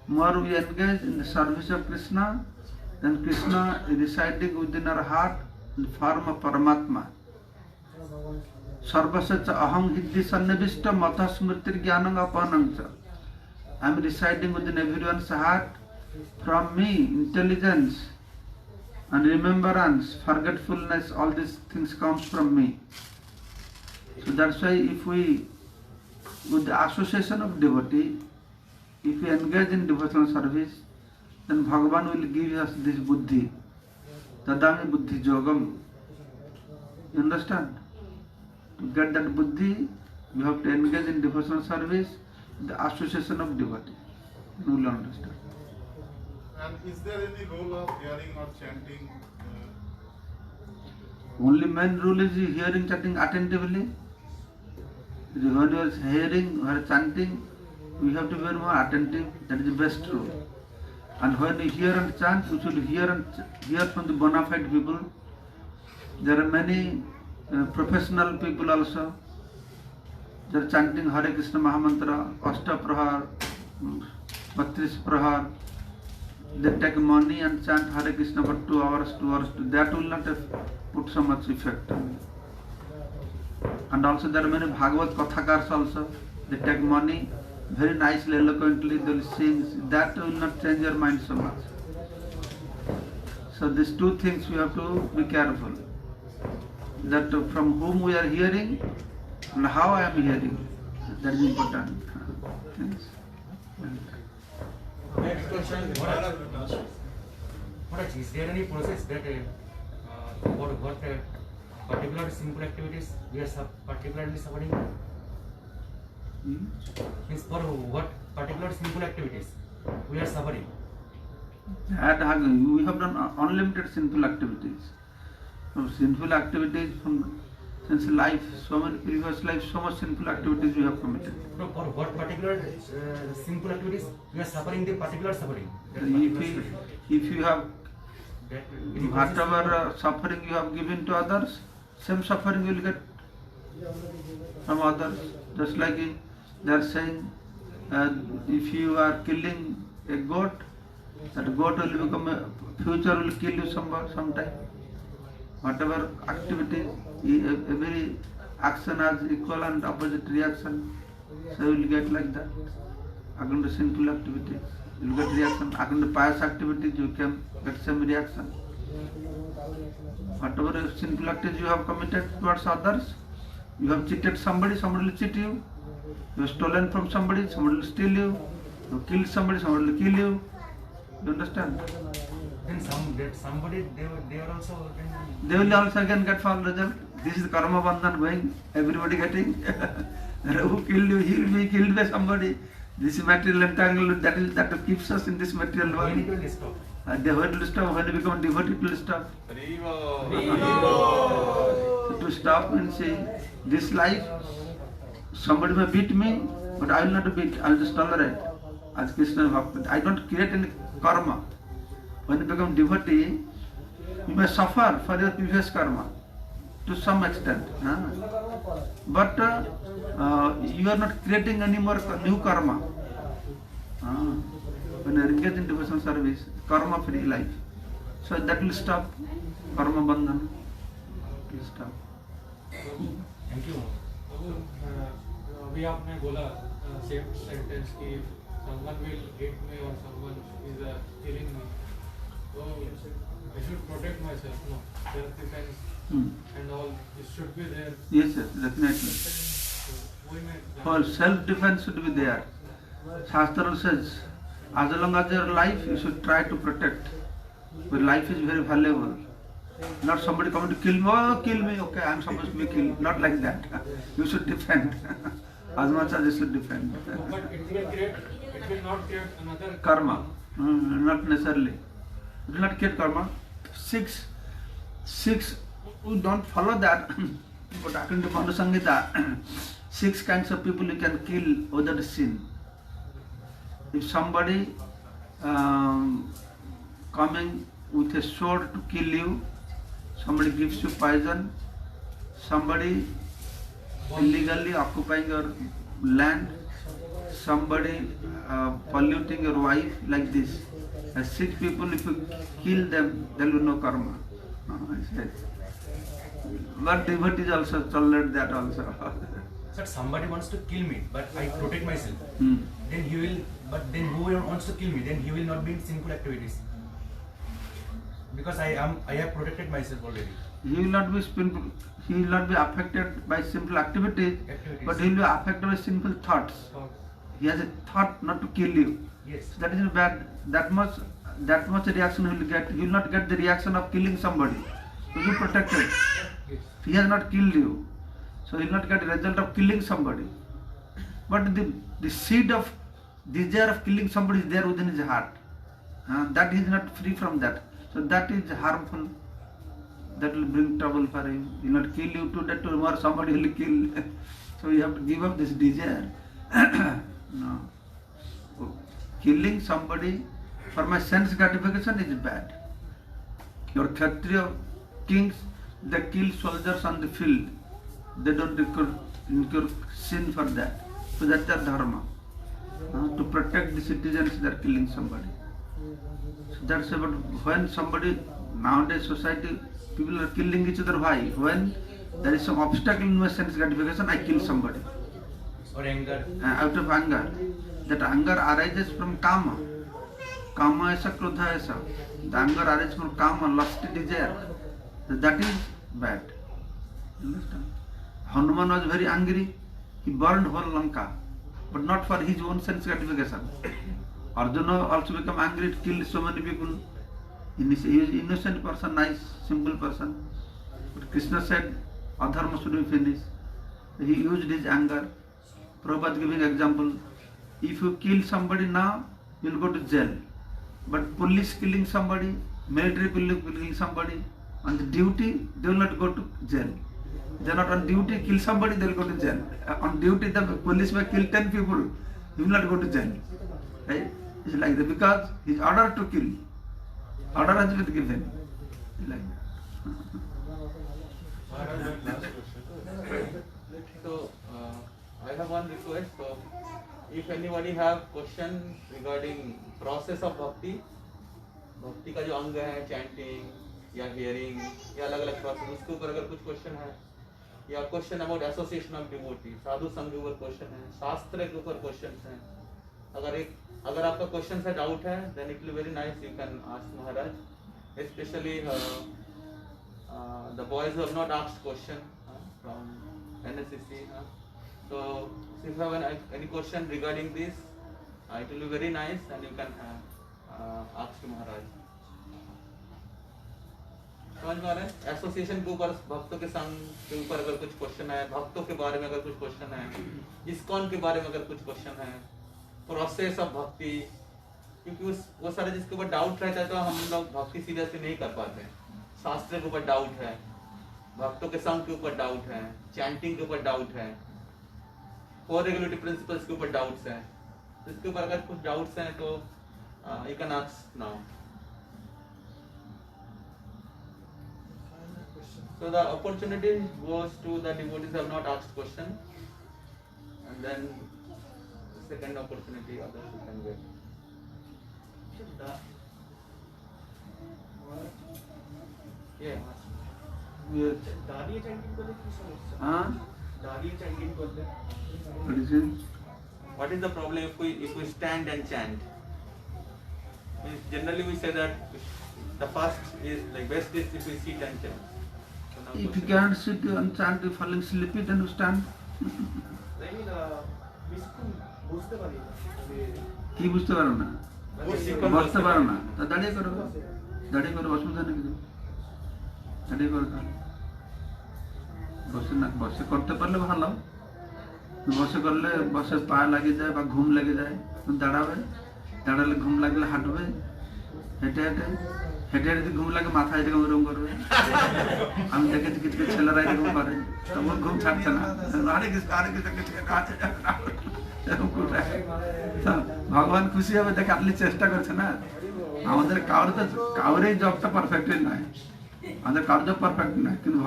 More we engage in the service of Krishna, then Krishna is residing within our heart in the form of Paramatma. Sarvasacha aham hiddhi sannavishta mata smritir jnanam apanamcha. I am residing within everyone's heart. From me, intelligence and remembrance, forgetfulness, all these things comes from me. So that's why if we, with the association of devotee, if we engage in devotional service, then Bhagavan will give us this buddhi. Tadami buddhi jogam. You understand? To get that buddhi, you have to engage in devotional service, the association of devotee. You will understand. And is there any role of hearing or chanting? Only main rule is hearing, chanting attentively. When you are hearing or chanting, we have to be very more attentive. That is the best rule. And when you hear and chant, you should hear from the bona fide people. There are many professional people also. They are chanting Hare Krishna Mahamantra, Ashta Prahar, 32 Prahar. They take money and chant Hare Krishna for 2 hours. That will not have put so much effect on it. And also there are many Bhagavad Kathakars also. They take money, very nicely, eloquently, they will sing. That will not change your mind so much. So these two things we have to be careful. That from whom we are hearing and how I am hearing. That is important. Thanks. Next question. Maharaj, is there any process that what particular simple activities we are particularly suffering? Means for what particular simple activities we are suffering? We have done unlimited sinful activities. From sinful activities from since life, so many previous lives, so much sinful activities we have committed. No, for what particular simple activities we are suffering the particular suffering? If you have whatever suffering you have given to others, same suffering you will get from others. Just like they are saying, if you are killing a goat, that goat will become future will kill you sometime. Whatever activity, every action has equal and opposite reaction. So you will get like that. Against the sinful activities, you will get reaction. Against the pious activities, you can get same reaction. Whatever sinful activities you have committed towards others, you have cheated somebody will cheat you. You have stolen from somebody will steal you. You have killed somebody will kill you. You understand? Then somebody they are also. They will also again get foul result. This is karma bandhan going. Everybody getting. Who killed you? He will be killed by somebody. This material entanglement that keeps us in this material world. When it will stop? They will stop. When you become devotee, it will stop. So to stop and say, this life, somebody may beat me, but I will not beat. I will just tolerate. As Krishna Bhakti, I don't create any karma. When you become devotee, you may suffer for your previous karma to some extent. But you are not creating any more new karma. When you engage in devotional service, karma free life. So that will stop. Karma bandhan will stop. Thank you. अभी आपने बोला same sentence कि someone will hate me or someone is killing me, so I should protect myself. No, self-defense and all it should be there. Yes, definitely. For self-defense should be there. Shastra says, as long as your life, you should try to protect. Your life is very valuable. Not somebody coming to kill me, oh kill me, okay, I am supposed to be killed. Not like that. You should defend. As much as you should defend. But it will not create another Karma. Not necessarily. It will not create karma. Six, we don't follow that. But according to Manu Samhita, 6 kinds of people you can kill without sin. If somebody coming with a sword to kill you, somebody gives you poison, somebody illegally occupying your land, somebody polluting your wife, like this. 6 people, if you kill them, there will be no karma. But devotees also tolerate that also. Sir, somebody wants to kill me, but I protect myself. Then he will. But then whoever wants to kill me, then he will not be in sinful activities. Because I have protected myself already. He will not be affected by simple activities, but he will be affected by sinful thoughts. He has a thought not to kill you. Yes. So that is bad. That much reaction he will get. He will not get the reaction of killing somebody. He will be protected. Yes. He has not killed you, so he will not get a result of killing somebody. But the seed of desire of killing somebody is there within his heart. That he is not free from that. So that is harmful. That will bring trouble for him. He will not kill you today, tomorrow somebody will kill. So you have to give up this desire. No. Killing somebody for my sense gratification is bad. Your Kshatriya kings, they kill soldiers on the field. They don't incur sin for that. So that's their dharma. To protect the citizens, they are killing somebody. So that's about when somebody, nowadays society, people are killing each other. Why? When there is some obstacle in my sense gratification, I kill somebody. Or anger. Out of anger. That anger arises from kama. Kama aisa, krodha aisa. The anger arises from kama, lusty desire. So that is bad. Understand? Hanuman was very angry. He burned whole Lanka, but not for his own sense gratification. Arjuna also became angry, killed so many people. He is an innocent person, nice, simple person. But Krishna said, adharma should be finished. He used his anger. Prabhupada giving example. If you kill somebody now, you will go to jail. But police killing somebody, military killing somebody, on the duty, they will not go to jail. They are not on duty, kill somebody, they will go to jail. On duty, the police may kill 10 people, he will not go to jail. Right? It's like that because he is ordered to kill. Order has been given. It's like that. Maharaj, one last question. So, I have one request. So, if anybody have question regarding process of bhakti, भक्ति का जो अंग है chanting या hearing या अलग अलग process, उसके ऊपर अगर कुछ क्वेश्चन है या question about association of devotee, साधु संघ के ऊपर क्वेश्चन है, शास्त्र के ऊपर क्वेश्चन है, अगर आपका क्वेश्चन है, डाउट है, then it will very nice you can ask Maharaj, specially the boys who have not asked question from NSCC. So if you have any question regarding this, it will be very nice and you can ask to Maharaj. समझ में आ रहा है? Association के ऊपर, भक्तों के संघ के ऊपर अगर कुछ क्वेश्चन है, भक्तों के बारे में अगर कुछ क्वेश्चन है, इस्कॉन के बारे में अगर कुछ क्वेश्चन है, प्रोसेस ऑफ भक्ति, क्योंकि वो सारे जिसके ऊपर डाउट रहता है तो हम लोग भक्ति सीरियसली नहीं कर पाते. शास्त्र के ऊपर डाउट है, भक्तों के संघ के ऊपर डाउट है, चैंटिंग के ऊपर डाउट है, फोर रेगुलेटरी प्रिंसिपल्स के ऊपर डाउट्स हैं. तो इसके ऊपर अगर कुछ डाउट्स हैं तो you can ask now. So the opportunity goes to the devotees who have not asked question, and then the second opportunity others you can get. Yeah. दारिया चैंटिंग करने की समस्या. हाँ? दारिया चैंटिंग करते हैं. What is it? What is the problem if we stand and chant? Generally we say that the first is like best is if we sit and chant. So now If you can't sit and chant, you falling sleepy, then you stand. नहीं ना, biscuit बुझते पारी ना. কি বুঝতে পারো না? বসতে পারো না, তা দাঁড়িয়ে করো, দাঁড়িয়ে করো, অসুবিধা নেই কিছু, দাঁড়িয়ে করো তাহলে। বসে না, বসে করতে পারলে ভালো, বসে করলে বসে পা লাগে যায় বা ঘুম লেগে যায়, দাঁড়াবে, দাঁড়ালে ঘুম লাগলে হাঁটবে, হেঁটে হেঁটে হেঁটে হেঁটে যদি ঘুম লাগে মাথায় এরকম এরকম করবে। আমি দেখেছি কিছু কিছু ছেলেরা এরকম করে, তবুও ঘুম ছাড়ছে না, আরে কিছু কিছু এরকম করে। ভগবান খুশি হবে দেখে আপনি চেষ্টা করছে না। আমাদের কাউরেই জবটা পারফেক্টলি নয়, আমাদের কারো জব পারফেক্ট নয়, কিন্তু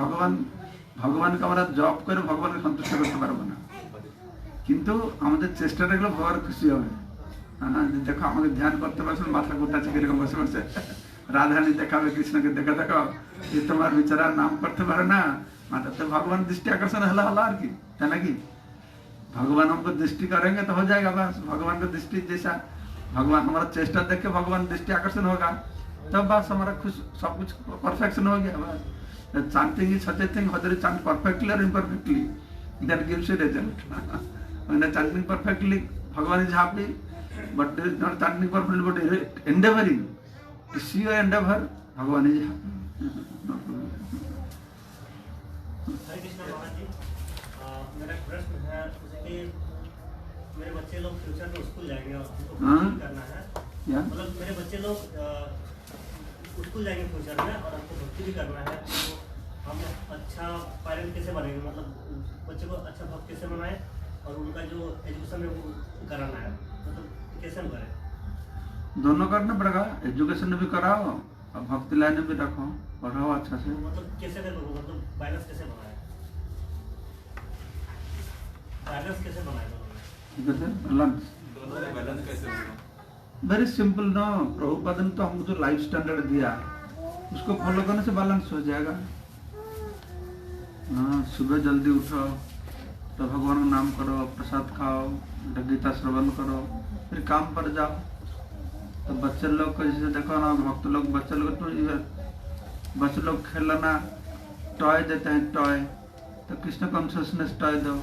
ভগবানকে আমরা জব করে ভগবানকে সন্তুষ্ট করতে পারবো না, কিন্তু আমাদের চেষ্টাটা গেলে ভগবান খুশি হবে। হ্যাঁ, দেখো আমাকে ধ্যান করতে পারছেন, মাথা গোটাচ্ছে কিরকম বসে বসে, রাধারানী দেখাবে, কৃষ্ণকে দেখা দেখাও, যে তোমার বিচারা নাম করতে পারে না, মাথাতে भगवान दृष्टि आकर्षण हला हला আর কি, তাই নাকি? भगवान हमको दृष्टि करेंगे तो हो जाएगा बस, भगवान का दृष्टि जैसा भगवान हमारा चेष्टा देख के भगवान दृष्टि आकर्षण होगा, तब बस हमारा खुश सब कुछ परफेक्शन हो गया बस. Chanting is such a thing, whether you chant perfectly or imperfectly, that gives you result. When you chanting perfectly, Bhagavan is happy, but there is not chanting perfectly, but endeavoring to see your endeavor, Bhagavan is happy. हरे कृष्ण महाराज जी, मेरा प्रश्न है कि मेरे बच्चे लोग future में school जाएंगे और उनको हाँ? भक्ति करना है, या मतलब मेरे बच्चे लोग स्कूल जाएंगे फ्यूचर में और हमको भक्ति भी करना है, तो हम अच्छा पेरेंट कैसे बनेंगे, मतलब बच्चे को अच्छा भक्त कैसे बनाए और उनका जो एजुकेशन है वो कराना है, मतलब कैसे हम करें? दोनों करना पड़ेगा, एजुकेशन भी कराओ और भक्ति लाइन भी रखो, पढ़ाओ अच्छा से। मतलब कैसे करें, मतलब बैलेंस कैसे बनाए, बैलेंस कैसे बनाए दोनों में? ठीक है सर, बैलेंस दोनों में बैलेंस कैसे होगा? वेरी सिंपल ना, प्रभुपाद ने तो हमको जो लाइफ स्टैंडर्ड दिया उसको फॉलो करने से बैलेंस हो जाएगा। हाँ, सुबह जल्दी उठो तो भगवान का नाम करो, प्रसाद खाओ, गीता श्रवण करो, फिर काम पर जाओ। तो बच्चे लोग को जैसे देखो ना, भक्त लोग बच्चे लोग तो बच्चे लोग खेलना टॉय देते हैं, टॉय तो कृष्ण कॉन्शियसनेस टॉय दो।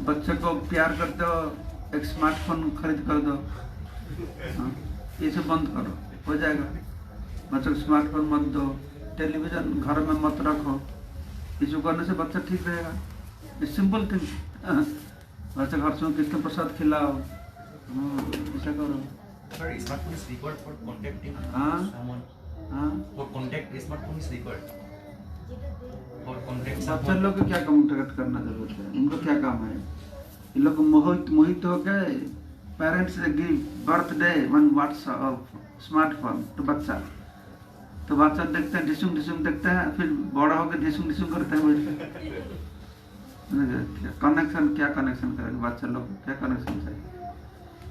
बच्चे को प्यार करते हो, एक स्मार्टफोन खरीद कर दो। हाँ, ये सब बंद करो, हो जाएगा। बच्चों को स्मार्टफोन मत दो, टेलीविजन घर में मत रखो, इसको करने से बच्चा ठीक रहेगा। Simple thing. बच्चे घर से कृष्ण प्रसाद खिलाओ, ऐसा करो। Sir, smartphone is required for contacting हाँ? someone. हाँ, For contact, smartphone is required. For contact बच्चे someone. लोग को क्या कॉन्टेक्ट करना जरूरत है, इनको क्या काम है? ये लोग मोहित हो गए, parents give birthday one WhatsApp smartphone तो बच्चा देखते हैं, ढिसुम देखते हैं, फिर बड़ा होकर ढिसुम करते हैं। कनेक्शन क्या कनेक्शन करेगा बच्चा लोग, क्या कनेक्शन चाहिए?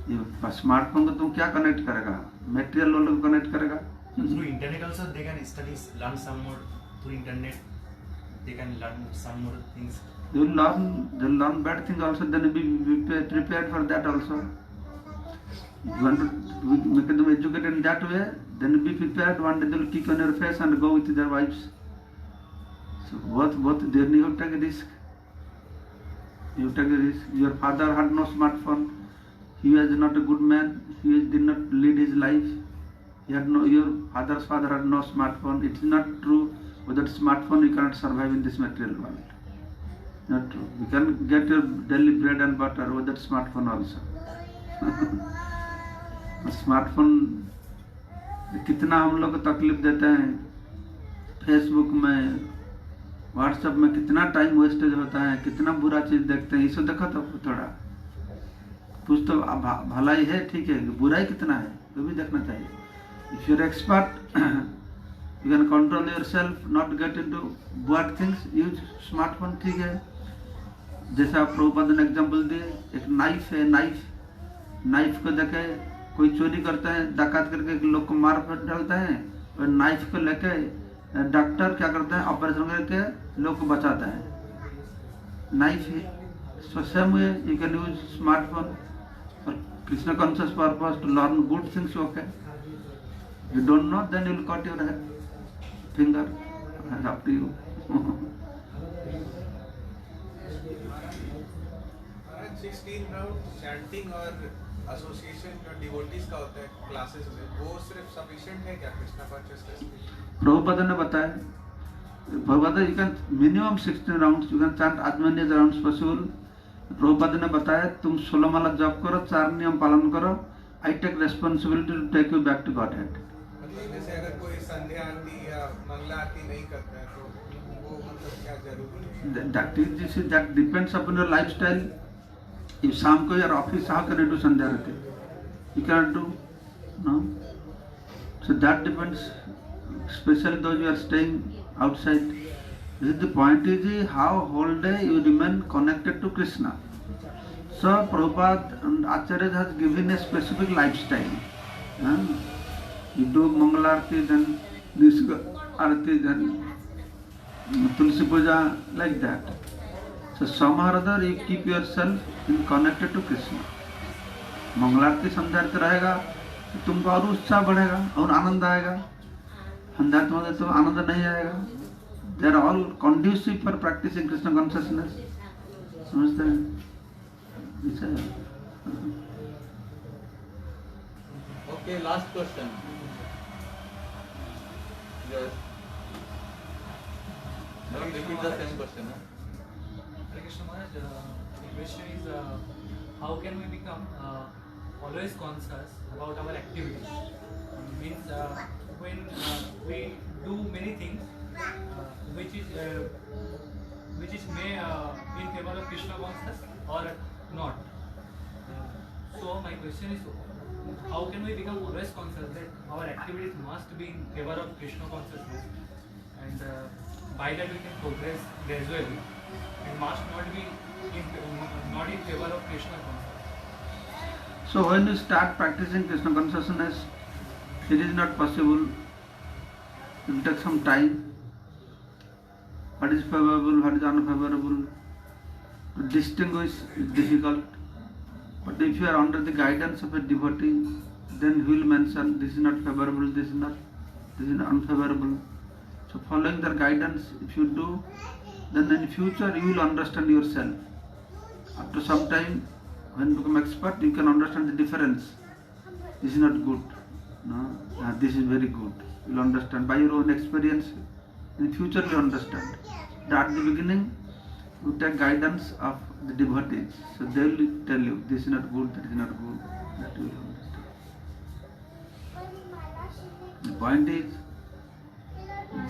ये स्मार्टफोन को तुम क्या कनेक्ट करेगा? मेटेरियल लोग कनेक्ट करेगा। Through internet also they can study, learn some more. Through internet they can learn some more things. They'll learn bad things also, then be prepared for that also. You want to make them educated in that way, then be prepared. One day they'll kick on your face and go with their wives. So both they need to take a risk. You take a risk. Your father had no smartphone. He was not a good man. He did not lead his life. Your father's father had no smartphone. It is not true. Without smartphone, you cannot survive in this material world. Not true. You can get your daily bread and butter without smartphone also. Smartphone कितना हम लोग को तकलीफ देते हैं, Facebook में, WhatsApp में कितना टाइम वेस्टेज होता है, कितना बुरा चीज देखते हैं। इसे देखो तो थोड़ा कुछ तो भलाई है, ठीक है, बुराई कितना है वो भी देखना चाहिए। If you are expert you can control yourself, not get into bad things, use smartphone, ठीक है। जैसे आप प्रभुपाद ने एग्जाम्पल दिए, एक नाइफ है, नाइफ को देखे कोई चोरी करता है, डकैत करके लोग को मार डालता है, और नाइफ को लेके डॉक्टर क्या करता है, ऑपरेशन करके लोग को बचाता है। नाइफ है। So same way you can use smartphone for Krishna conscious purpose, to learn good things. Okay, you don't know, then you will cut your finger, up to you. 16 round chanting और association जो devotees का होता है classes में, वो सिर्फ sufficient है क्या कृष्णा कॉन्शियसनेस? प्रभुपाद ने बताया, Prabhupada you can minimum 16 rounds, you can chant as many rounds possible. Prabhupada ने बताया तुम 16 माला जप करो, 4 नियम पालन करो, I take responsibility to take you back to Godhead. मतलब जैसे अगर कोई संध्या आरती या मंगला आरती नहीं करता है तो वो मतलब क्या जरूरी है? That depends upon your lifestyle. If शाम को यार office, how can you do Sandhya Aarti? You cannot do, no. So that depends. Especially those who are staying outside. The point is how whole day you remain connected to Krishna. So Prabhupada and Acharya has given a specific lifestyle. You do Mangala Arati, then Nishka Arati, then Tulsi Puja, like that. So somehow or other you keep yourself in connected to Krishna. मंगलारती संध्यारती रहेगा तो तुमको और उत्साह बढ़ेगा और आनंद आएगा। संध्यारती में तो आनंद नहीं आएगा। They are all conducive for practicing Krishna consciousness. समझते हैं? Okay, last question. Yes. Repeat the same question. Hare Krishna Maharaj, the question is how can we become always conscious about our activities? Means when we do many things which is may be in favor of Krishna consciousness or not. So my question is, how can we become always conscious that our activities must be in favor of Krishna consciousness, and by that we can progress gradually and must not be not in favor of Krishna consciousness. So when you start practicing Krishna consciousness, it is not possible. It will take some time. What is favorable, what is unfavorable, to distinguish is difficult. But if you are under the guidance of a devotee, then he will mention this is not favorable, this is unfavorable. So following their guidance, if you do, then in future you will understand yourself. After some time, when you become expert, you can understand the difference. This is not good. No, this is very good. You will understand by your own experience. In future you understand. But at the beginning, you take guidance of the devotees. So they will tell you this is not good, that is not good. That you will understand. The point is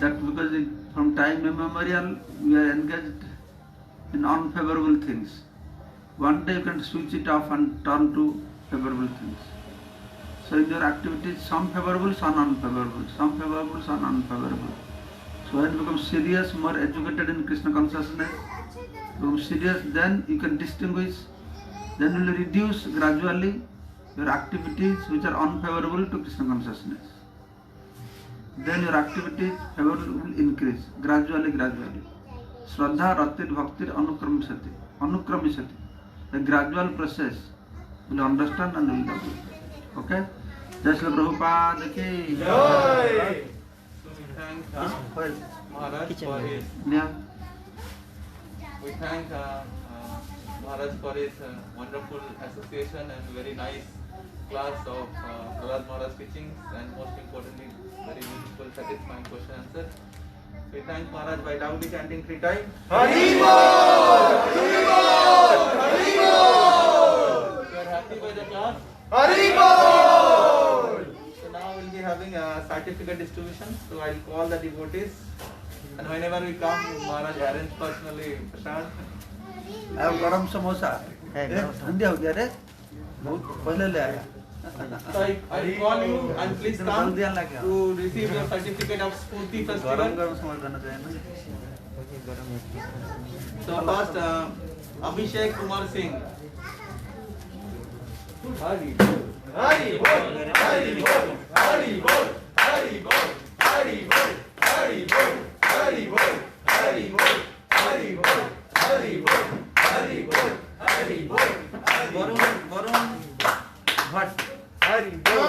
that because from time immemorial we are engaged in unfavorable things. One day you can switch it off and turn to favorable things. So in your activities, some favorable, some unfavorable, some favorable, some unfavorable. So when you become serious, more educated in Krishna consciousness, become serious, then you can distinguish, then you will reduce gradually your activities which are unfavorable to Krishna consciousness. Then your activities favorable will increase gradually. Shraddha, Ratir, Bhaktir, Anukramisati. The gradual process will understand and will develop. Okay? Jai Srila Prabhupada ki Jai. Thank Maharaj for his. Yeah. We thank Maharaj for his wonderful association and very nice class of Prahlad Maharaj teachings, and most importantly, very beautiful, satisfying question answer. We thank Maharaj by loudly chanting 3 times. Hari Bol! Hari Bol! Hari Bol! You are happy by the class? Hari Bol! So now we'll be having a certificate distribution. So I'll call the devotees, and whenever we come, Maharaj arrange personally prasad. गरम समोसा ठंडी हो गया रे बहुत पहले ले आया. So I call you and please come to receive your certificate of Spurti Festival. गरम समोसा देना चाहिए ना. So first Abhishek Kumar Singh. Hari Bol. Hari Bol. Hari Bol. Hari Bol. Hari Bol. Hari Bol. Hari Bol. Hari Bol. Hari Bol. Hari Bol. Hari Bol. Hari Bol. Hari Bol. Varun Bhatt. Hari Bol.